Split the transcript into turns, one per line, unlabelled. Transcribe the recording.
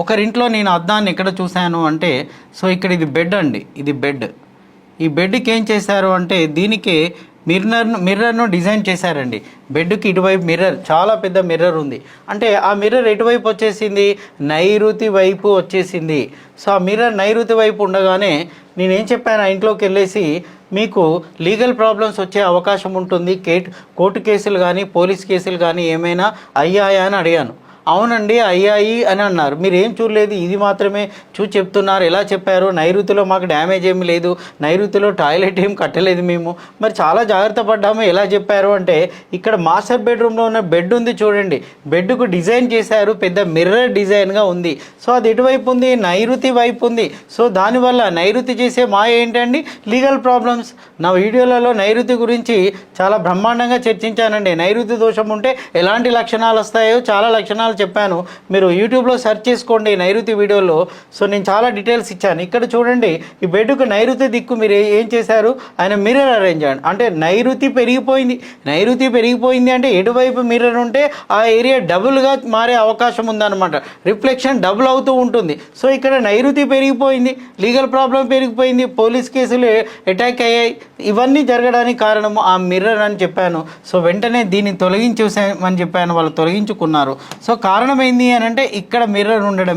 ఒకరింట్లో నేను అద్దాన్ని ఎక్కడ చూశాను అంటే, సో ఇక్కడ ఇది బెడ్ అండి, ఇది బెడ్. ఈ బెడ్కి ఏం చేశారు అంటే దీనికి మిర్రర్ను డిజైన్ చేశారండి. బెడ్కి ఇటువైపు మిర్రర్, చాలా పెద్ద మిర్రర్ ఉంది. అంటే ఆ మిర్రర్ ఎటువైపు వచ్చేసింది, నైరుతి వైపు వచ్చేసింది. సో ఆ మిర్రర్ నైరుతి వైపు ఉండగానే నేనేం చెప్పాను, ఆ ఇంట్లోకి వెళ్ళేసి మీకు లీగల్ ప్రాబ్లమ్స్ వచ్చే అవకాశం ఉంటుంది, కోర్టు కేసులు కానీ పోలీస్ కేసులు కానీ ఏమైనా అయ్యాయా అని అడిగాను. అవునండి అయ్యాయి అని అన్నారు. మీరు ఏం చూడలేదు, ఇది మాత్రమే చూసి చెప్తున్నారు. ఎలా చెప్పారు, నైరుతిలో మాకు డ్యామేజ్ ఏమి లేదు, నైరుతిలో టాయిలెట్ ఏం కట్టలేదు మేము, మరి చాలా జాగ్రత్త పడ్డాము, ఎలా చెప్పారు అంటే ఇక్కడ మాస్టర్ బెడ్రూమ్లో ఉన్న బెడ్ ఉంది చూడండి, బెడ్కు డిజైన్ చేశారు, పెద్ద మిర్రర్ డిజైన్గా ఉంది. సో అది ఎటువైపు ఉంది, నైరుతి వైపు ఉంది. సో దానివల్ల నైరుతి చేసే మాయ ఏంటండి, లీగల్ ప్రాబ్లమ్స్. నా వీడియోలలో నైరుతి గురించి చాలా బ్రహ్మాండంగా చర్చించానండి. నైరుతి దోషం ఉంటే ఎలాంటి లక్షణాలు వస్తాయో చాలా లక్షణాలు చెప్పాను. మీరు యూట్యూబ్లో సెర్చ్ చేసుకోండి నైరుతి వీడియోలో. సో నేను చాలా డీటెయిల్స్ ఇచ్చాను. ఇక్కడ చూడండి, ఈ బెడ్కు నైరుతి దిక్కు మీరు ఏం చేశారు, ఆయన మిర్రర్ అరేంజ్ చేయండి. అంటే నైరుతి పెరిగిపోయింది అంటే ఎటువైపు మిర్రర్ ఉంటే ఆ ఏరియా డబుల్గా మారే అవకాశం ఉందన్నమాట. రిఫ్లెక్షన్ డబుల్ అవుతూ ఉంటుంది. సో ఇక్కడ నైరుతి పెరిగిపోయింది, లీగల్ ప్రాబ్లం పెరిగిపోయింది, పోలీస్ కేసులు అటాక్ అయ్యాయి. ఇవన్నీ జరగడానికి కారణము ఆ మిర్రర్ అని చెప్పాను. సో వెంటనే దీన్ని తొలగించేసామని చెప్పాను, వాళ్ళు తొలగించుకున్నారు. సో కారణం ఏంది అని అంటే ఇక్కడ మిర్రర్ ఉండడమే.